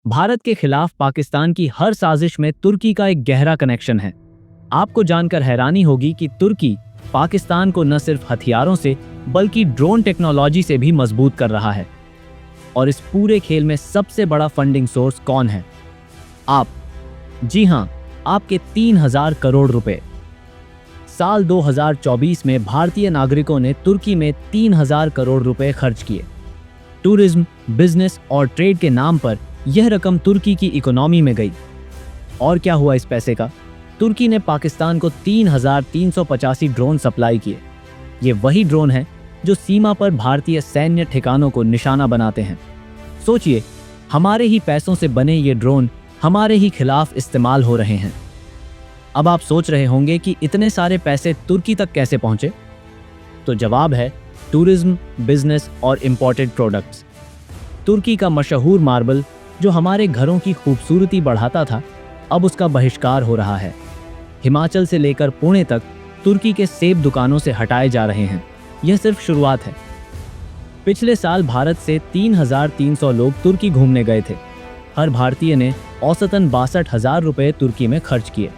भारत के खिलाफ पाकिस्तान की हर साजिश में तुर्की का एक गहरा कनेक्शन है। आपको जानकर हैरानी होगी कि तुर्की पाकिस्तान को न सिर्फ हथियारों से बल्कि ड्रोन टेक्नोलॉजी से भी मजबूत कर रहा है। और इस पूरे खेल में सबसे बड़ा फंडिंग सोर्स कौन है? आप। जी हां, आपके 3000 करोड़ रुपए। साल 2024 में भारतीय नागरिकों ने तुर्की में 3000 करोड़ रुपए खर्च किए। टूरिज्म, बिजनेस और ट्रेड के नाम पर यह रकम तुर्की की इकोनॉमी में गई। और क्या हुआ इस पैसे का? तुर्की ने पाकिस्तान को 3385 ड्रोन सप्लाई किए। ये वही ड्रोन हैं जो सीमा पर भारतीय सैन्य ठिकानों को निशाना बनाते हैं। सोचिए, हमारे ही पैसों से बने ये ड्रोन हमारे ही खिलाफ इस्तेमाल हो रहे हैं। अब आप सोच रहे होंगे कि इतने सारे पैसे तुर्की तक कैसे पहुंचे? तो जवाब है टूरिज्म, बिजनेस और इंपोर्टेड प्रोडक्ट्स। तुर्की का मशहूर मार्बल जो हमारे घरों की खूबसूरती बढ़ाता था, अब उसका बहिष्कार हो रहा है। हिमाचल से लेकर पुणे तक तुर्की के सेब दुकानों से हटाए जा रहे हैं। यह सिर्फ शुरुआत है। पिछले साल भारत से 3300 लोग तुर्की घूमने गए थे। हर भारतीय ने औसतन 62,000 रुपये तुर्की में खर्च किए।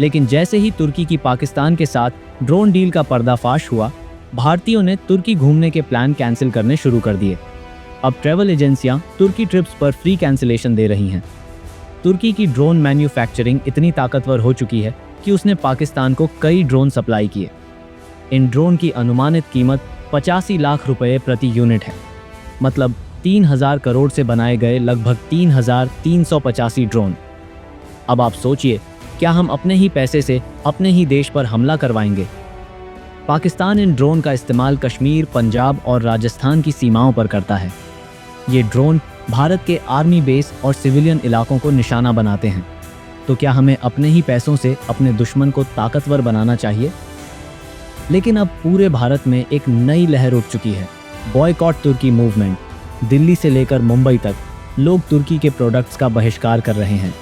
लेकिन जैसे ही तुर्की की पाकिस्तान के साथ ड्रोन डील का पर्दाफाश हुआ, भारतीयों ने तुर्की घूमने के प्लान कैंसिल करने शुरू कर दिए। अब ट्रैवल एजेंसियां तुर्की ट्रिप्स पर फ्री कैंसिलेशन दे रही हैं। तुर्की की ड्रोन मैन्युफैक्चरिंग इतनी ताकतवर हो चुकी है कि उसने पाकिस्तान को कई ड्रोन सप्लाई किए। इन ड्रोन की अनुमानित कीमत 85 लाख रुपए प्रति यूनिट है। मतलब 3000 करोड़ से बनाए गए लगभग 3385 ड्रोन। अब आप सोचिए, क्या हम अपने ही पैसे से अपने ही देश पर हमला करवाएंगे? पाकिस्तान इन ड्रोन का इस्तेमाल कश्मीर, पंजाब और राजस्थान की सीमाओं पर करता है। ये ड्रोन भारत के आर्मी बेस और सिविलियन इलाकों को निशाना बनाते हैं। तो क्या हमें अपने ही पैसों से अपने दुश्मन को ताकतवर बनाना चाहिए? लेकिन अब पूरे भारत में एक नई लहर उठ चुकी है, बॉयकॉट तुर्की मूवमेंट। दिल्ली से लेकर मुंबई तक लोग तुर्की के प्रोडक्ट्स का बहिष्कार कर रहे हैं।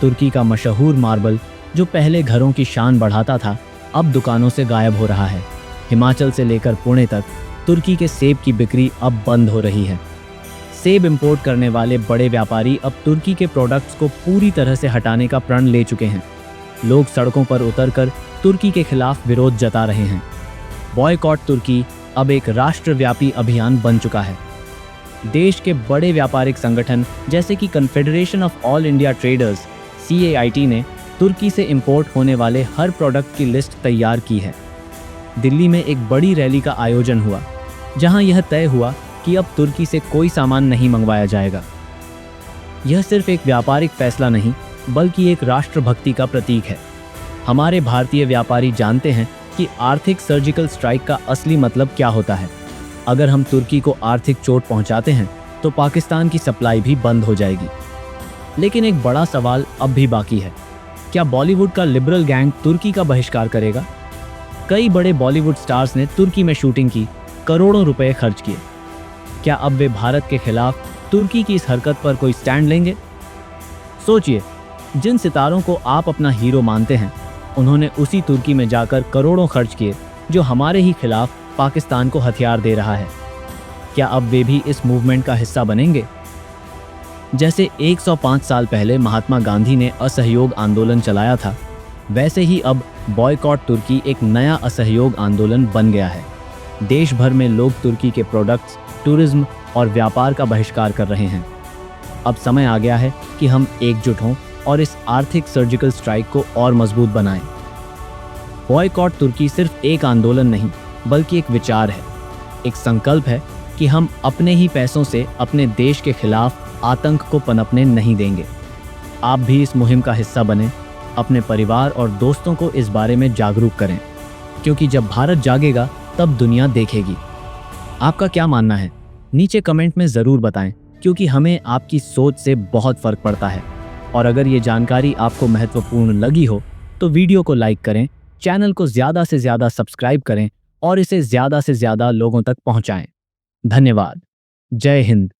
तुर्की का मशहूर मार्बल जो पहले घरों की शान बढ़ाता था, अब दुकानों से गायब हो रहा है। हिमाचल से लेकर पुणे तक तुर्की के सेब की बिक्री अब बंद हो रही है। सेब इंपोर्ट करने वाले बड़े व्यापारी अब तुर्की के प्रोडक्ट्स को पूरी तरह से हटाने का प्रण ले चुके हैं। लोग सड़कों पर उतरकर तुर्की के खिलाफ विरोध जता रहे हैं। बॉयकॉट तुर्की अब एक राष्ट्रव्यापी अभियान बन चुका है। देश के बड़े व्यापारिक संगठन जैसे कि confederation of all India traders CAIT ने तुर्की से इंपोर्ट होने वाले हर प्रोडक्ट की लिस्ट तैयार की है। दिल्ली में एक बड़ी रैली का आयोजन हुआ, जहां यह तय हुआ कि अब तुर्की से कोई सामान नहीं मंगवाया जाएगा। यह सिर्फ एक व्यापारिक फैसला नहीं, बल्कि एक राष्ट्रभक्ति का प्रतीक है। हमारे भारतीय व्यापारी जानते हैं कि आर्थिक सर्जिकल स्ट्राइक का असली मतलब क्या होता है। अगर हम तुर्की को आर्थिक चोट पहुंचाते हैं, तो पाकिस्तान की सप्लाई भी बंद हो जाएगी। लेकिन एक बड़ा सवाल अब भी बाकी है, क्या बॉलीवुड का लिबरल गैंग तुर्की का बहिष्कार करेगा? कई बड़े बॉलीवुड स्टार्स ने तुर्की में शूटिंग की, करोड़ों रुपए खर्च किए। क्या अब वे भारत के खिलाफ तुर्की की इस हरकत पर कोई स्टैंड लेंगे? सोचिए, जिन सितारों को आप अपना हीरो मानते हैं, उन्होंने उसी तुर्की में जाकर करोड़ों खर्च किए जो हमारे ही खिलाफ पाकिस्तान को हथियार दे रहा है। क्या अब वे भी इस मूवमेंट का हिस्सा बनेंगे? जैसे 105 साल पहले महात्मा गांधी ने असहयोग आंदोलन चलाया था, वैसे ही अब बॉयकॉट तुर्की एक नया असहयोग आंदोलन बन गया है। देश भर में लोग तुर्की के प्रोडक्ट्स, टूरिज्म और व्यापार का बहिष्कार कर रहे हैं। अब समय आ गया है कि हम एकजुट हों और इस आर्थिक सर्जिकल स्ट्राइक को और मजबूत बनाएं। बॉयकॉट तुर्की सिर्फ एक आंदोलन नहीं, बल्कि एक विचार है, एक संकल्प है कि हम अपने ही पैसों से अपने देश के खिलाफ आतंक को पनपने नहीं देंगे। आप भी इस मुहिम का हिस्सा बने, अपने परिवार और दोस्तों को इस बारे में जागरूक करें, क्योंकि जब भारत जागेगा तब दुनिया देखेगी। आपका क्या मानना है? नीचे कमेंट में ज़रूर बताएं, क्योंकि हमें आपकी सोच से बहुत फ़र्क पड़ता है। और अगर ये जानकारी आपको महत्वपूर्ण लगी हो तो वीडियो को लाइक करें, चैनल को ज़्यादा से ज़्यादा सब्सक्राइब करें और इसे ज़्यादा से ज़्यादा लोगों तक पहुँचाएं। धन्यवाद। जय हिंद।